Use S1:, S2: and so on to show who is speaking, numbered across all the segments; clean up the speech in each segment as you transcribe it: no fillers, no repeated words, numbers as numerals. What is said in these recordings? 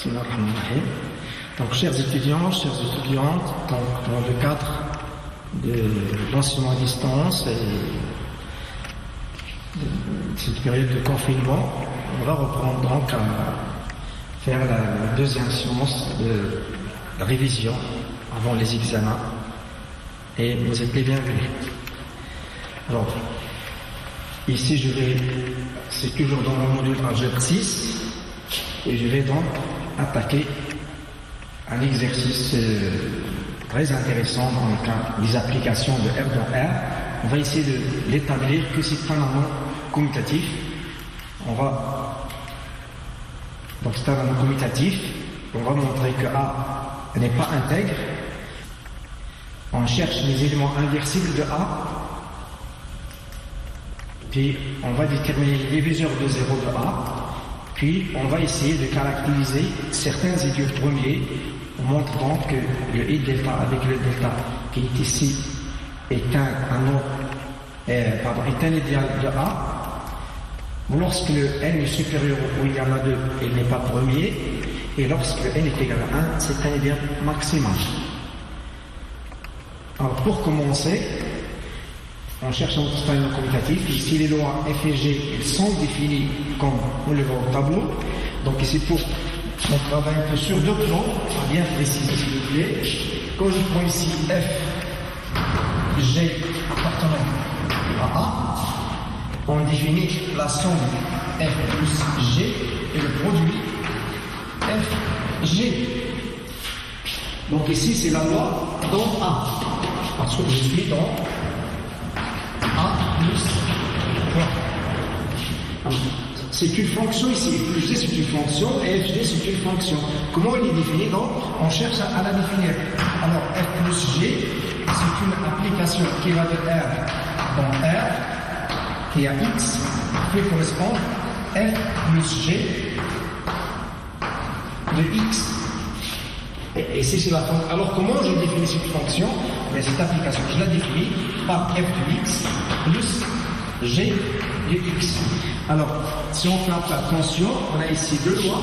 S1: Bismillahirrahmanirrahim. Donc, chers étudiants, chères étudiantes, donc, dans le cadre de l'enseignement à distance et de cette période de confinement, on va reprendre donc à faire la deuxième séance de révision avant les examens. Et vous êtes les bienvenus. Alors, ici c'est toujours dans le module algèbre 6, et je vais donc attaquer un exercice très intéressant dans le cas des applications de R dans R. On va essayer de l'établir que c'est un nom commutatif. Donc c'est un nom commutatif. On va montrer que A n'est pas intègre. On cherche les éléments inversibles de A. Puis on va déterminer les diviseurs de 0 de A. Puis on va essayer de caractériser certains idiots premiers. On montre donc que le I delta avec le delta qui est ici est un idéal de A. Lorsque le n est supérieur ou égal à 2, il n'est pas premier. Et lorsque n est égal à 1, c'est un idéal maximal. Alors pour commencer, on cherche un système commutatif. Ici, les lois F et G elles sont définies comme on le voit au tableau. Donc ici, pour on travaille un peu sur deux plans, bien préciser s'il vous plaît. Quand je prends ici F, G appartenant à A, on définit la somme F plus G et le produit F, G. Donc ici, c'est la loi dans A. Parce que je suis dans A plus 3. C'est une fonction ici. F plus G, c'est une fonction et FG, c'est une fonction. Comment elle est définie? Donc, on cherche à la définir. Alors, F plus G, c'est une application qui va de R dans R, qui a X, qui correspond F plus G de X. Et ici, c'est la fonction. Alors, comment je définis cette fonction? Mais cette application, je la définis par F de X plus G de X. Alors, si on fait attention, on a ici deux lois.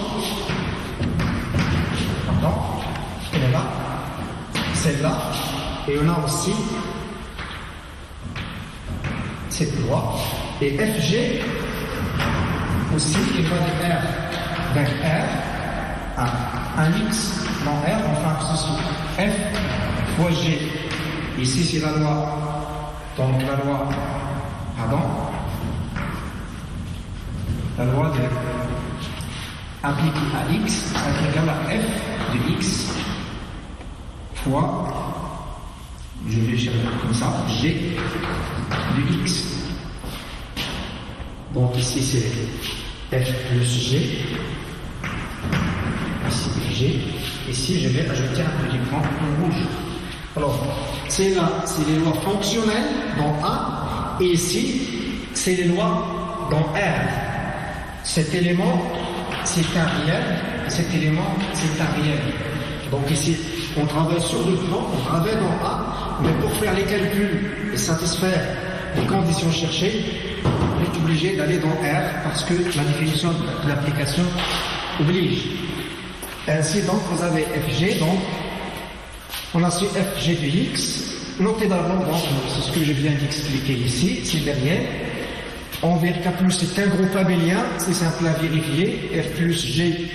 S1: Pardon, elle est là, celle-là, et on a aussi cette loi. Et FG aussi, il va de R vers R à un X dans R, enfin ceci. F fois G. Ici, c'est la loi. Donc, la loi de appliquée à X est égale à F de X fois, je vais chercher comme ça, G de X. Donc ici c'est F plus G, ici G, ici je vais ajouter un petit point en rouge. Alors, c'est les lois fonctionnelles dans A, et ici c'est les lois dans R. Cet élément, c'est un réel, et cet élément, c'est un réel. Donc ici, on travaille sur le plan, on travaille dans A, mais pour faire les calculs et satisfaire les conditions cherchées, on est obligé d'aller dans R, parce que la définition de l'application oblige. Ainsi, donc, vous avez FG, donc, on a su FG de X. Notez d'abord, donc, c'est ce que je viens d'expliquer ici, c'est derrière. On verra qu'A plus c'est un groupe abélien, c'est simple à vérifier. F plus G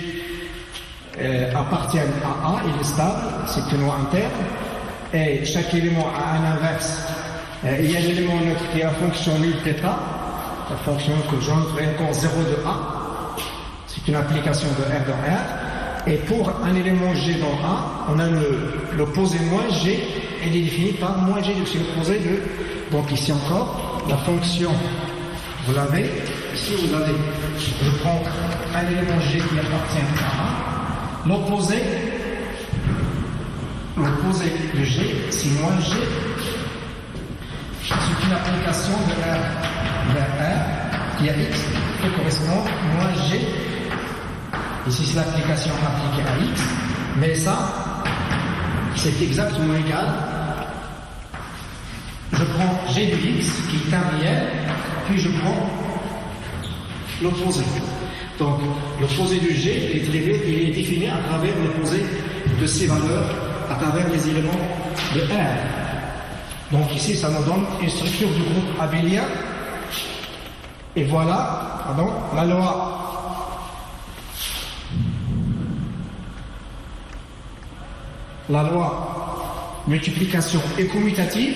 S1: appartient à A, il est stable, c'est une loi interne. Et chaque élément a un inverse. Il y a l'élément neutre qui est la fonction nulle θ, la fonction que j'entre encore 0 de A. C'est une application de R dans R. Et pour un élément G dans A, on a l'opposé moins G, et il est défini par moins G, c'est l'opposé de. Donc ici encore, la fonction. Vous l'avez, ici vous avez, je prends un élément G qui appartient à A, l'opposé de G, c'est moins G, c'est une application de R vers R, qui a X, qui correspond à moins G, ici c'est l'application appliquée à X, mais ça, c'est exactement égal, je prends G de X, qui est un réel, puis je prends l'opposé. Donc, l'opposé du G, il est défini à travers l'opposé de ces valeurs, à travers les éléments de R. Donc ici, ça nous donne une structure du groupe abélien. Et voilà, pardon, la loi multiplication et commutative,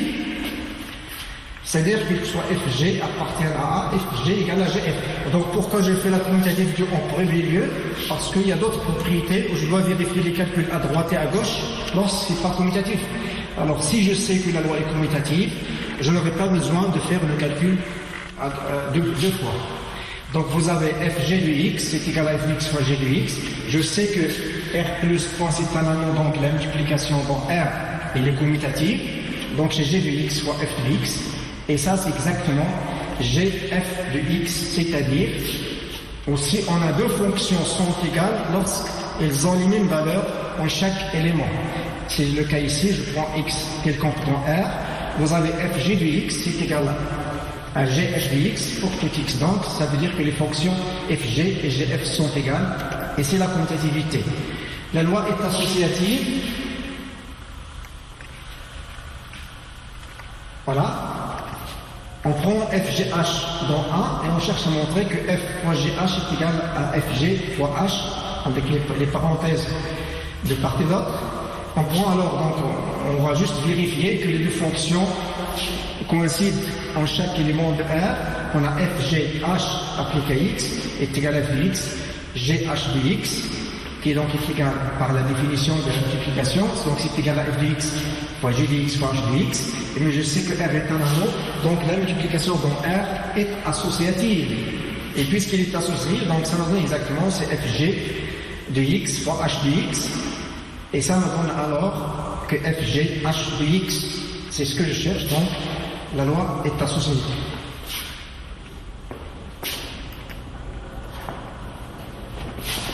S1: c'est-à-dire qu'il soit Fg appartient à A, Fg égale à Gf. Donc pourquoi j'ai fait la commutative en premier lieu? Parce qu'il y a d'autres propriétés où je dois vérifier les calculs à droite et à gauche lorsque c'est pas commutatif. Alors si je sais que la loi est commutative, je n'aurai pas besoin de faire le calcul deux fois. Donc vous avez Fg de x, c'est égal à Fx fois G de x. Je sais que R plus principalement, donc la multiplication dans R, il est commutative. Donc j'ai G de x fois F de x. Et ça, c'est exactement Gf de x, c'est-à-dire, aussi, on a deux fonctions sont égales lorsqu'elles ont les mêmes valeurs en chaque élément. C'est le cas ici, je prends x quelconque dans R. Vous avez Fg de x, c'est égal à Gf de x pour tout x. Donc, ça veut dire que les fonctions Fg et Gf sont égales, et c'est la commutativité. La loi est associative. Voilà. On prend FGH dans 1 et on cherche à montrer que F fois GH est égal à FG fois H avec les parenthèses de part et d'autre. On prend alors, donc, on va juste vérifier que les deux fonctions coïncident en chaque élément de R. On a FGH appliqué à X est égal à Fx, GH de X, qui est donc égal par la définition de la multiplication, donc c'est égal à f de x fois g de x fois h de x, mais je sais que R est un anneau, donc la multiplication dans R est associative. Et puisqu'elle est associée, donc ça nous donne exactement, c'est fg de x fois h de x, et ça nous donne alors que fg h de x, c'est ce que je cherche, donc la loi est associée.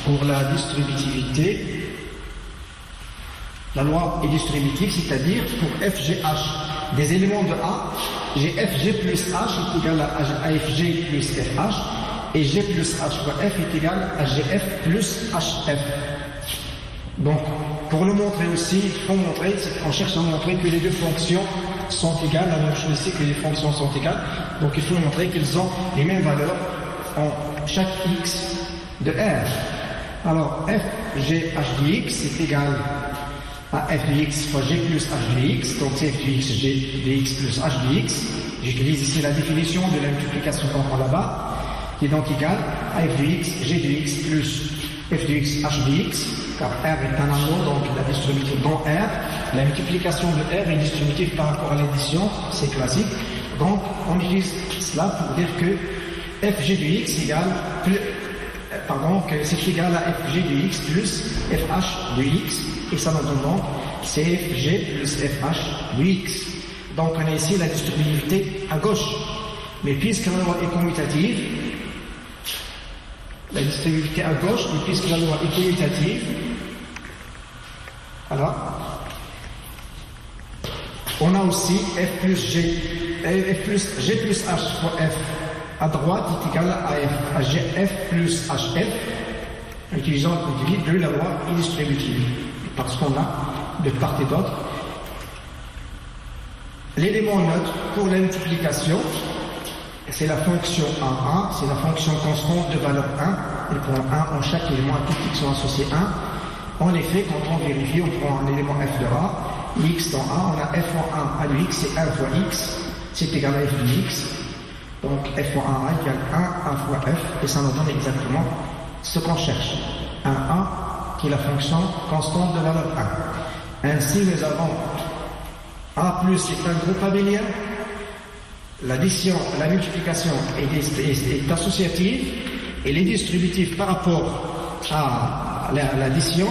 S1: Pour la distributivité, la loi est distributive, c'est-à-dire pour FGH des éléments de A, j'ai FG plus H est égal à FG plus FH, et G plus H fois F est égal à GF plus HF. Donc, pour le montrer aussi, il faut montrer, on cherche à montrer que les deux fonctions sont égales, la même chose ici, que les fonctions sont égales, donc il faut montrer qu'ils ont les mêmes valeurs en chaque X de R. Alors, f g h de x est égal à f de x fois g plus h de x, donc c'est f de x, g de x plus h de x. J'utilise ici la définition de la multiplication qu'on prend là-bas, qui est donc égal à f de x, g de x plus f de x, h de x, car R est un anneau, donc la distributive dans R. La multiplication de R est distributive par rapport à l'addition, c'est classique. Donc, on utilise cela pour dire que f g de x égale que c'est égal à fg de x plus fh de x, et ça nous donne donc c'est fg plus fh de x. Donc on a ici la distributivité à gauche. Mais puisque la loi est commutative, la distributivité à gauche, et puisque la loi est commutative, alors on a aussi f plus g plus h fois f à droite est égal à GF plus HF, utilisant de la loi est distributive, parce qu'on a de part et d'autre l'élément neutre pour la multiplication, c'est la fonction 1, c'est la fonction constante de valeur 1, et prend 1 en chaque élément à tout x sont associés 1. En effet, quand on vérifie, on prend un élément f de A, x dans A, on a f en 1 à x, c'est 1 fois x, c'est égal à f de x. Donc f fois 1A égale 1 fois f, et ça nous donne exactement ce qu'on cherche. 1A qui est la fonction constante de valeur 1. Ainsi, nous avons A plus est un groupe abélien, l'addition, la multiplication est associative, et les distributifs par rapport à l'addition,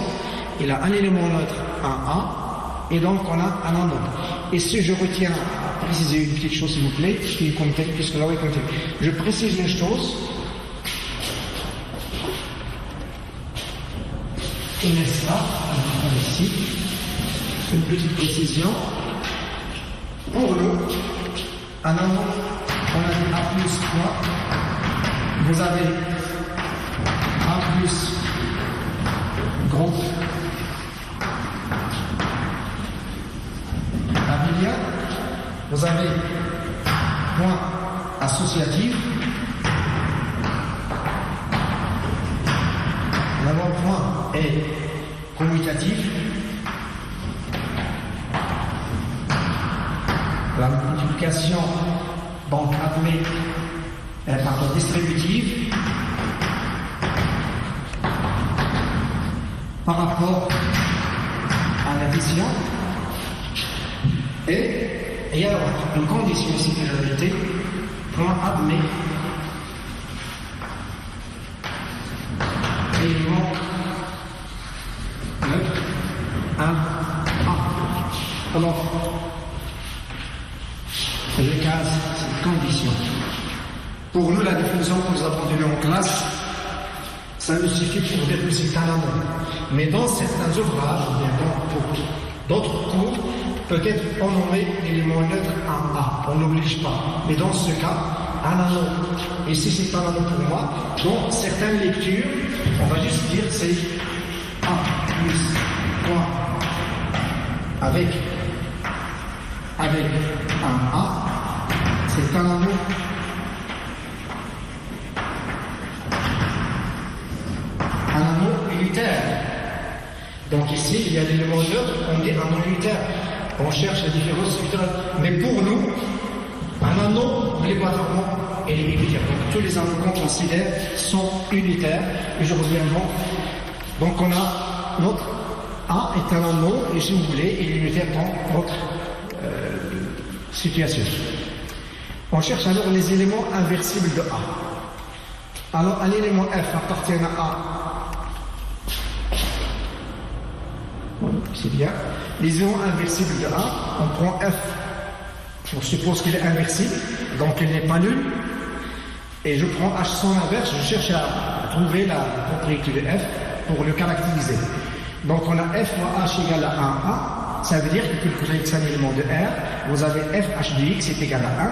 S1: il a un élément neutre, 1A, et donc on a un anneau. Et si je retiens préciser une petite chose, s'il vous plaît, puisque là, je précise une chose. Et n'est-ce pas, ici, une petite précision. Pour nous, un anneau, on a dit A plus 3, vous avez plus groupe abélien, vous avez point associatif, l'avant-point est commutatif, la multiplication donc appelée distributive par rapport à l'addition et il y a une condition ici que j'avais été point appelé élément 1 A. Alors je case cette condition. Pour nous, la définition que nous avons donnée en classe, ça nous suffit pour dire que c'est un amour. Mais dans certains ouvrages, ou bien pour d'autres cours, peut-être on aurait l'élément neutre en A, on n'oblige pas. Mais dans ce cas, un anneau. Et si c'est un anneau pour moi, dans certaines lectures, on va juste dire c'est A plus point avec un A, c'est un anneau. Un anneau unitaire. Donc ici, il y a l'élément neutre, on dit un anneau unitaire. On cherche la différence structurelle. Mais pour nous, un anneau, obligatoirement, il est unitaire. Donc tous les anneaux qu'on considère sont unitaires. Et je reviens donc. Donc on a notre A est un anneau, et si vous voulez, il est unitaire dans votre situation. On cherche alors les éléments inversibles de A. Alors un élément F appartient à A. C'est bien. Les éléments inversibles de A, on prend F. On suppose qu'il est inversible, donc il n'est pas nul. Et je prends H son inverse, je cherche à trouver la propriété de F pour le caractériser. Donc on a F fois H égale à 1A. Ça veut dire que puisque vous avez un élément de R, vous avez F H de X est égal à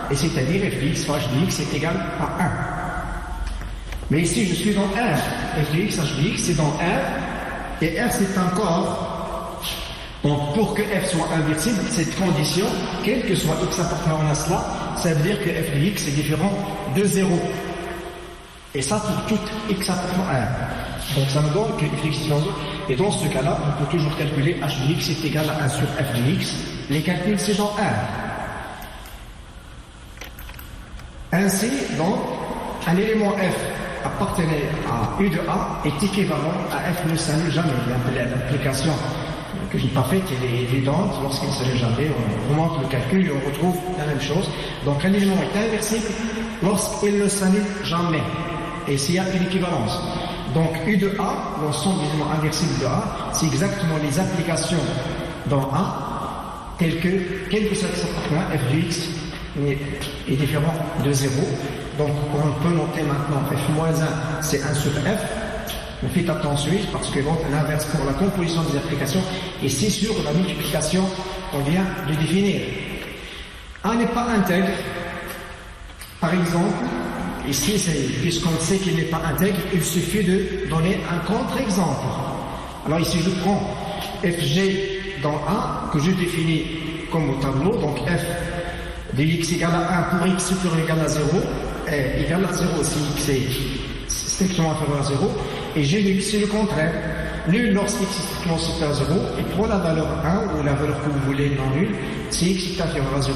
S1: 1, et c'est-à-dire F de X fois H de X est égal à 1. Mais ici je suis dans R, F de X, H de X c'est dans R, et R c'est un corps. Donc pour que F soit inversible, cette condition, quel que soit X appartenant à cela, ça veut dire que F de X est différent de 0. Et ça pour tout X appartenant à R. Donc ça me donne que F de X est différent de 0. Et dans ce cas-là, on peut toujours calculer H de X est égal à 1 sur F de X. Les calculs, c'est dans R. Ainsi, donc, un élément F appartenait à U de A est équivalent à F ne s'annule jamais. L'application que je n'ai pas faite, elle est évidente. Lorsqu'il ne s'annule jamais, on remonte le calcul et on retrouve la même chose. Donc un élément est inversible lorsqu'il ne s'annule jamais. Et s'il y a une équivalence. Donc U de A, l'ensemble des éléments inversibles de A, c'est exactement les applications dans A, telles que, quel que soit X appartenant, F de X est différent de 0. Donc on peut noter maintenant F-1, c'est 1 sur F. Mais faites attention parce que l'inverse pour la composition des applications, et c'est sur la multiplication qu'on vient de définir. A n'est pas intègre. Par exemple, ici, puisqu'on sait qu'il n'est pas intègre, il suffit de donner un contre-exemple. Alors ici, je prends Fg dans A, que je définis comme au tableau, donc F de X égale à 1 pour X supérieur égal à 0, est égal à 0 si X est strictement inférieur à 0, et G de X c'est le contraire. Nul lorsqu'X est strictement supérieur à 0, et pour la valeur 1, ou la valeur que vous voulez non nulle, si X est inférieur à 0,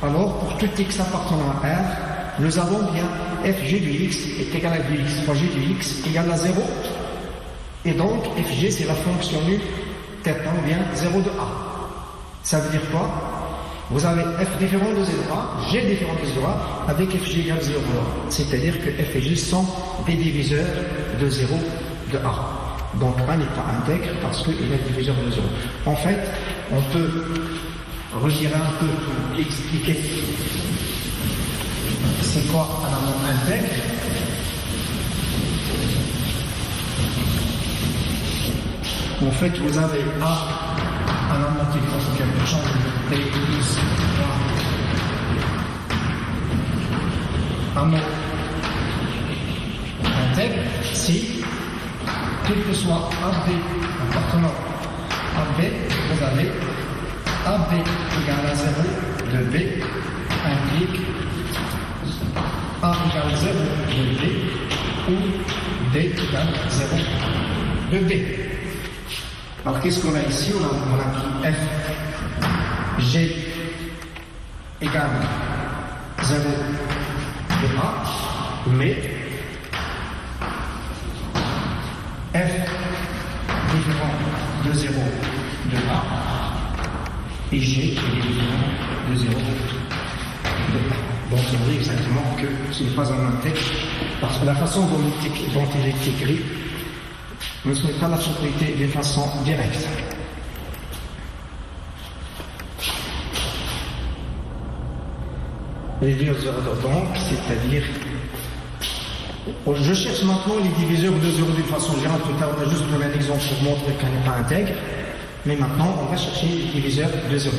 S1: alors pour tout X appartenant à R, nous avons bien Fg de X est égal à Vx fois G de X égale à 0. Et donc, Fg, c'est la fonction nulle traitant bien 0 de A. Ça veut dire quoi? Vous avez F différent de 0 A, G différent de 0 A, avec Fg égale 0 de A. C'est-à-dire que F et G sont des diviseurs de 0 de A. Donc, A n'est pas intègre parce qu'il est diviseur de 0. En fait, on peut retirer un peu pour expliquer c'est quoi un anneau intègre. En fait, vous avez un anneau qui est quelque chose de plus un mot intègre si quel que soit AB appartenant à B, vous avez AB égale à 0 de B implique A égale 0 de B ou D égale 0 de B. Alors qu'est-ce qu'on a ici? On a pris F, G égale 0 de A, mais F différent de 0 de A et G est différent de 0 de A. Donc on dit exactement que ce n'est pas un index, parce que la façon dont il est écrit ne soumet pas la sécurité de façon directe. Les diviseurs donc, c'est-à-dire, je cherche maintenant les diviseurs de 0 d'une façon générale. Tout à l'heure, on a juste donné un exemple pour montrer qu'elle n'est pas intègre, mais maintenant on va chercher les diviseurs de 0.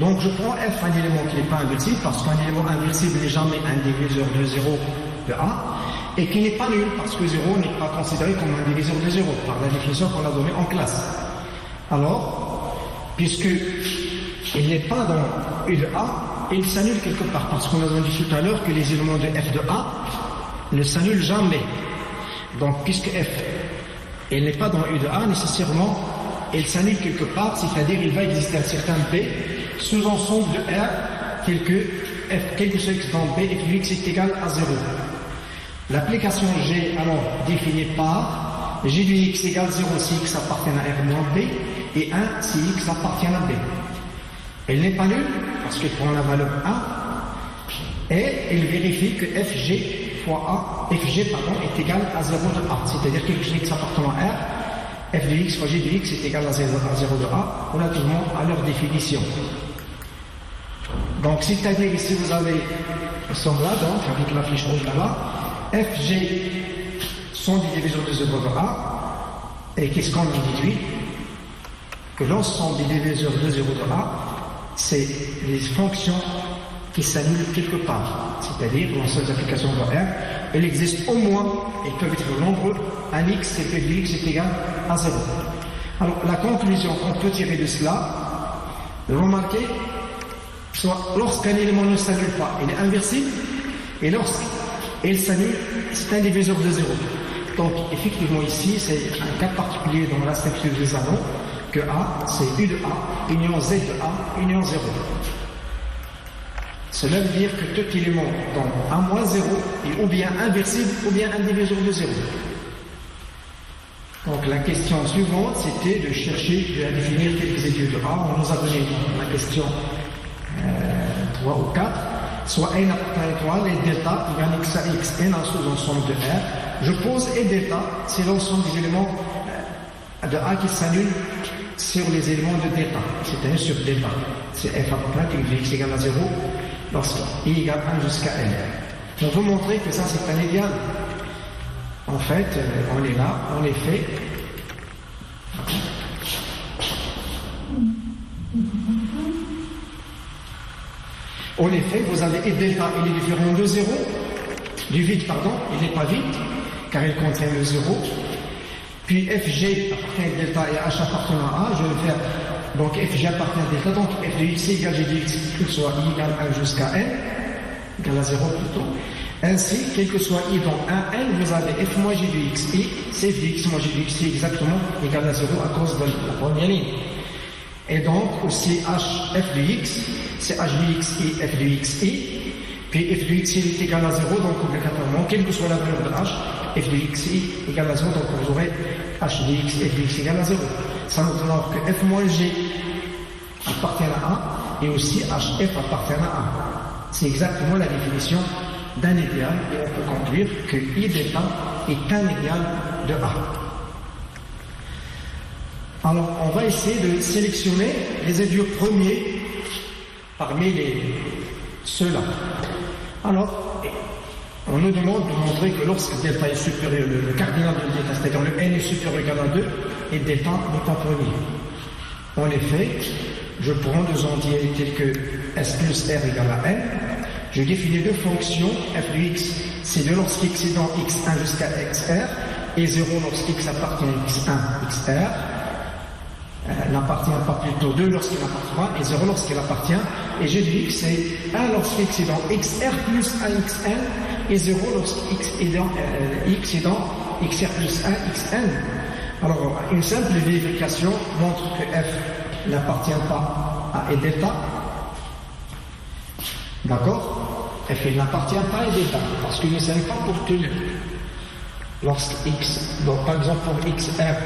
S1: Donc je prends F, un élément qui n'est pas inversible, parce qu'un élément inversible n'est jamais un diviseur de 0 de A, et qui n'est pas nul, parce que 0 n'est pas considéré comme un diviseur de 0, par la définition qu'on a donnée en classe. Alors, puisque il n'est pas dans U de A, il s'annule quelque part, parce qu'on a dit tout à l'heure que les éléments de F de A ne s'annulent jamais. Donc, puisque F il n'est pas dans U de A, nécessairement, il s'annule quelque part, c'est-à-dire il va exister un certain B sous-ensemble de R, tel que F, quelque chose dans B, et que X est égal à 0. L'application G, alors, définie par G de X égale 0 si X appartient à R moins B, et 1 si X appartient à B. Elle n'est pas nulle, parce qu'elle prend la valeur 1, et elle vérifie que FG fois A, FG est égal à 0 de A, c'est-à-dire quelque chose X appartenant à R, F de X fois G de X est égal à 0 de A, relativement à leur définition. Donc, c'est-à-dire ici vous avez, ils sont là, donc, avec la flèche rouge là-bas, FG sont des diviseurs de 0 de A, et qu'est-ce qu'on en déduit? Que l'ensemble des diviseurs de 0 de A, c'est les fonctions qui s'annulent quelque part, c'est-à-dire l'ensemble des applications de R, elles existent au moins, elles peuvent être nombreux, un X et P de X est égal à 0. Alors, la conclusion qu'on peut tirer de cela, remarquez, soit lorsqu'un élément ne s'annule pas, il est inversible, et lorsqu'il s'annule, c'est un diviseur de 0. Donc, effectivement, ici, c'est un cas particulier dans la structure des anneaux, que A, c'est U de A, union Z de A, union 0. Cela veut dire que tout élément dans A moins 0 est ou bien inversible, ou bien un diviseur de 0. Donc, la question suivante, c'était de chercher, de définir quelques études de A. On nous a donné la question 3 ou 4, soit n appartenant à et delta égale x à x, n un sous-ensemble de R. Je pose et delta, c'est l'ensemble des éléments de A qui s'annulent sur les éléments de delta, c'est-à-dire sur delta. C'est f appartenant à x égale à 0 lorsque i égale 1 jusqu'à n. On veut montrer que ça c'est un égal. En fait, on est là, on est fait. En effet, vous avez et delta, il est différent de 0, du vide, pardon, il n'est pas vide, car il contient le 0. Puis fg appartient à delta et h appartient à a, je vais faire, donc fg appartient à delta, donc f de x égale g de x, que ce soit i égale 1 jusqu'à n, égale à 0 plutôt. Ainsi, quel que soit i dans 1, n, vous avez f moins g de x, i, c'est f de x moins g de x, c'est exactement égal à 0 à cause de la première ligne. Et donc, aussi h, f de x, c'est h de x, i, f de x, i. Puis f de x, il est égal à 0, donc obligatoirement, quelle que soit la valeur de h, f de x, i égale à 0, donc vous aurez h de x, f de x égale à 0. Ça nous donne que f moins g appartient à a, et aussi hf appartient à a. C'est exactement la définition d'un idéal, et on peut conclure que i delta est un idéal de a. Alors, on va essayer de sélectionner les édieux premiers parmi ceux-là. Alors, on nous demande de montrer que lorsque delta est supérieur, le cardinal de delta, c'est-à-dire le n est supérieur égal à 2, et delta n'est pas premier. En effet, je prends deux entiers tels que s plus r égale à n, je définis deux fonctions, f de x, c'est de lorsqu'x est dans x1 jusqu'à xr, et 0 lorsqu'X appartient à X1, XR. N'appartient pas plutôt 2 lorsqu'il appartient pas et 0 lorsqu'il appartient. Et j'ai dit que c'est 1 lorsqu'X est dans XR plus 1XN et 0 lorsqu'X est dans X est dans XR plus 1XN. Alors, une simple vérification montre que F n'appartient pas à E delta. D'accord? F n'appartient pas à E delta parce qu'il ne sert pas pour tenir. Lorsque X, donc par exemple pour XR,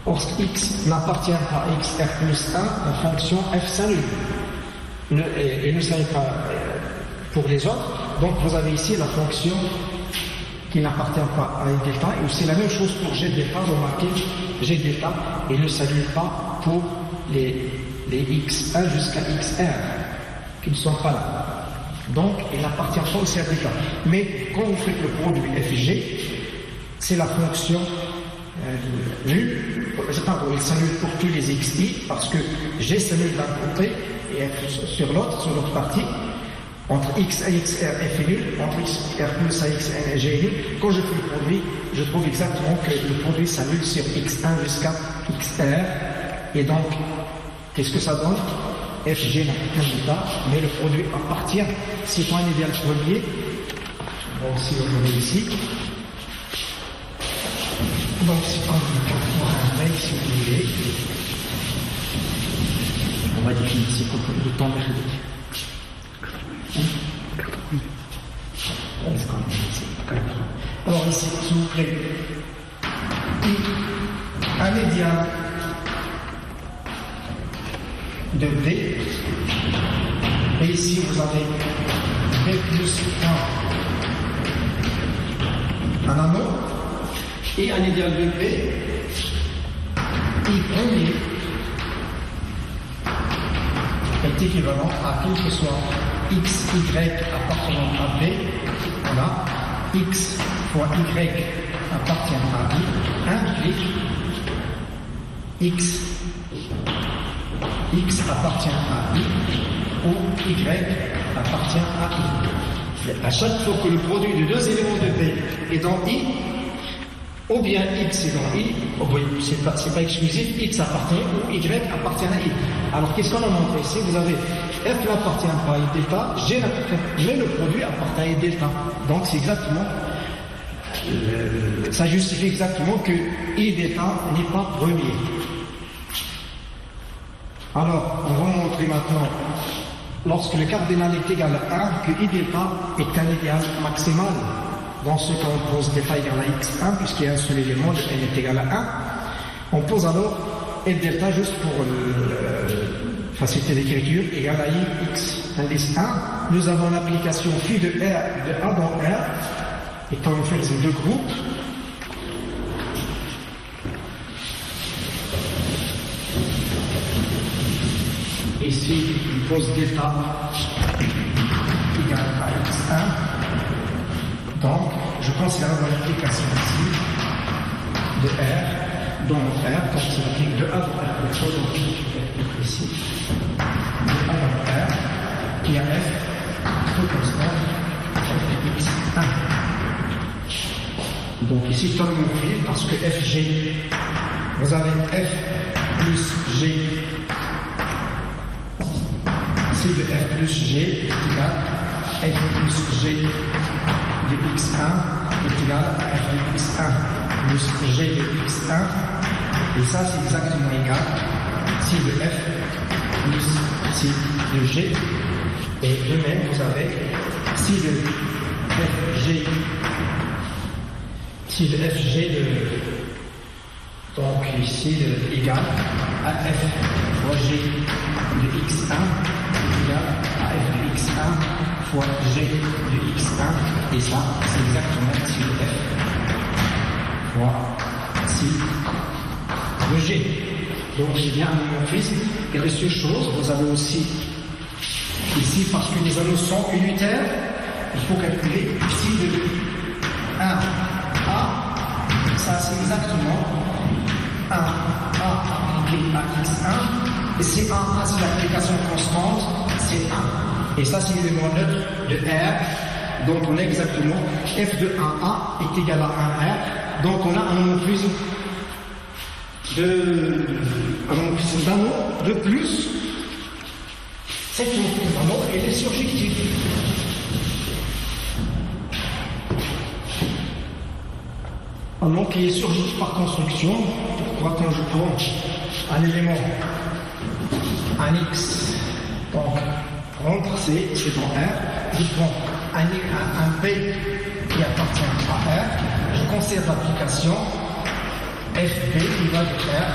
S1: lorsque X n'appartient pas à XR plus 1, la fonction F s'annule. Et ne s'annule pas pour les autres. Donc vous avez ici la fonction qui n'appartient pas à E delta. Et c'est la même chose pour G delta. Remarquez, G delta, il ne s'annule pas pour les X1 jusqu'à XR, qui ne sont pas là. Donc il n'appartient pas au certificat. Mais quand vous faites le produit FG, c'est la fonction nulle. Il s'annule pour tous les XI parce que G s'annule d'un côté et F sur l'autre partie. Entre X et XR, F est nul. Entre XR plus à XN et G est nul. Quand je fais le produit, je trouve exactement que le produit s'annule sur X1 jusqu'à XR. Et donc, qu'est-ce que ça donne? FG n'appartient pas, mais le produit appartient. C'est un idéal premier. Donc, si on le met ici. Donc, si on prend un mail, si vous voulez, on va définir ici pour le temps merdique. Alors ici, s'il vous plaît, un médian de B, et ici vous avez B plus 1, un anneau, et un idéal de B, I premier, est équivalent à quel que soit X, Y appartenant à B, voilà, X fois Y appartient à I, implique X appartient à I, ou Y appartient à I. À chaque fois que le produit de deux éléments de B est dans I, ou bien X est dans I, c'est pas exclusif, X appartient ou Y appartient à I. Alors qu'est-ce qu'on a montré ici? Vous avez F n'appartient pas à I delta, G n'appartient, mais le produit appartient à I delta. Donc c'est exactement, ça justifie exactement que I delta n'est pas premier. Alors on va montrer maintenant, lorsque le cardinal est égal à 1, que I delta est un idéal maximal. Dans ce cas, on pose delta égale à x1, puisqu'il y a un seul élément, n est égal à 1. On pose alors F delta juste pour faciliter l'écriture, égale à ix, indice 1. Nous avons l'application phi de R de A dans R, et quand on fait ces deux groupes, ici, on pose delta égale à x1. Donc, je considère l'application ici de R dans R, donc c'est l'applique de A dans R, donc je vais ici, de A dans R, qui a F, tout comme ça, X1. Donc ici, je donne mon fil parce que FG, vous avez F plus G, c'est de F plus G égale F plus G de x1 est égal à f de x1 plus g de x1, et ça c'est exactement égal si de f plus si de g, et de même vous avez si de fg de, donc ici égal à f fois g de x1 est égal à f de x1 fois g de x1, et ça c'est exactement si de f fois si de g. Donc j'ai bien un homomorphisme. Et reste une chose, vous avez aussi ici, parce que les anneaux sont unitaires, il faut calculer si de 1 à, ça c'est exactement 1 à appliqué à x1, et c'est 1 à, c'est l'application constante, c'est 1. Et ça, c'est l'élément neutre de R Donc on a exactement f de 1A est égal à 1R. Donc on a un nom plus d'un nom de plus. Cette nom d'un nom, elle est surjective. Un nom qui est surjectif par construction. Pourquoi quand je prends un élément, un X, donc rentre c'est dans R, je prends un P qui appartient à R, je conserve l'application FP qui va de R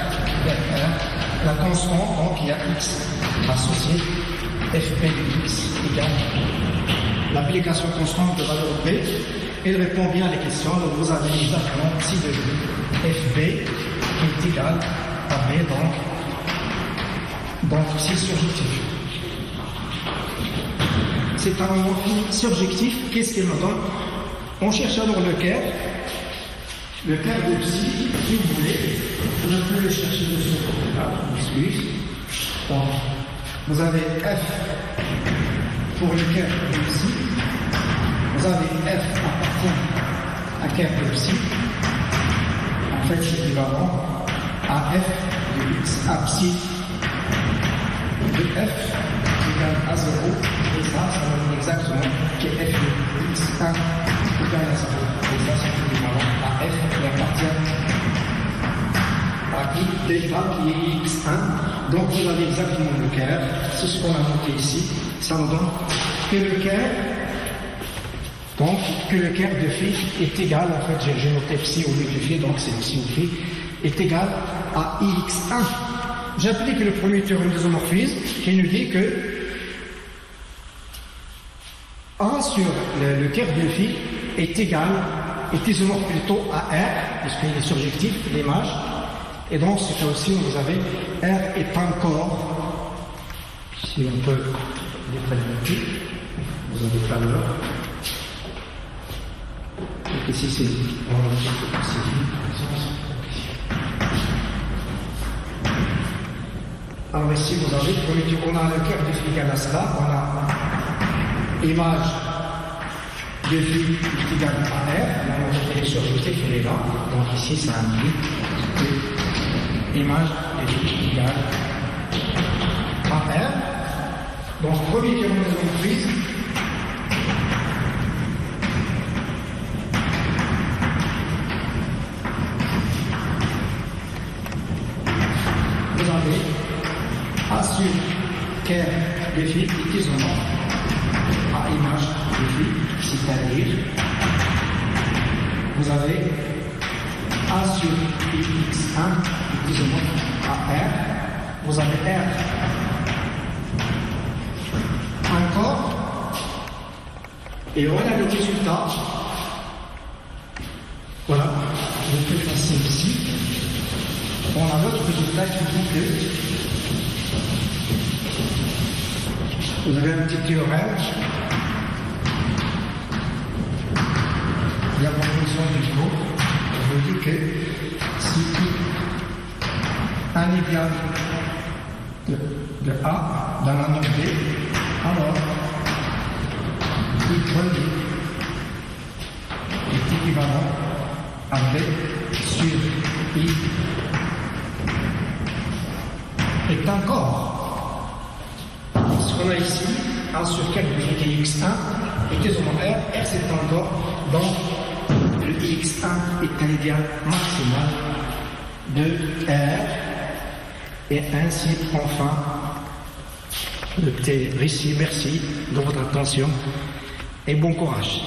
S1: vers R, la constante, donc il y a X associé, FP de X égale l'application constante de valeur P. Elle répond bien à les questions. Donc vous avez exactement ici de FB qui est égal à B, donc c'est surjectif. C'est un nom surjectif. Qu'est-ce qu'il me donne? On cherche alors le kerf. Le kerf de psi, si vous voulez, je peux le chercher de ce côté-là. Excuse. Donc, vous avez F pour le kerf de psi. Vous avez F appartient à kerf de psi. En fait, c'est équivalent à F de X, à psi de F égale à 0. Et ça donne exactement que F de X1 égale à 0. Et ça, c'est équivalent à F qui appartient à I delta qui est X1. Donc, vous avez exactement le kerf. C'est ce qu'on a noté ici. Ça nous donne que le kerf. Donc, que le kerf de phi est égal, en fait, j'ai noté psi au lieu de phi, donc c'est psi ou phi, est égal à Ix1. J'applique le premier théorème d'isomorphisme qui nous dit que 1 sur le kerf de phi est isomorphe plutôt à R, puisqu'il est surjectif, l'image, et donc c'est là aussi où vous avez R est encore, si on peut déplacer, vous avez tout à l'heure. Ici c'est alors ici vous avez on a le kerf de phi égal à cela, on a image de phi égale à R, la montée surjective elle est là, donc ici ça indique que image de phi égale à R. Donc premier théorème de isomorphisme. A sur kerf de phi est isomorphe à image de phi, c'est-à-dire vous avez A sur Ix1 est isomorphe à R, vous avez R encore, et on a le résultat, voilà, je peux passer ici, on a l'autre résultat qui dit que vous avez un petit théorème. La proposition du mot vous dit que si un égal de A dans la norme B, alors I premier est équivalent à B sur I est encore. Ce qu'on a ici, 1 sur 4 de X1 est isomorphe R, R c'est encore, donc le X1 est un idéal maximal de R, et ainsi enfin le petit récit. Merci de votre attention et bon courage.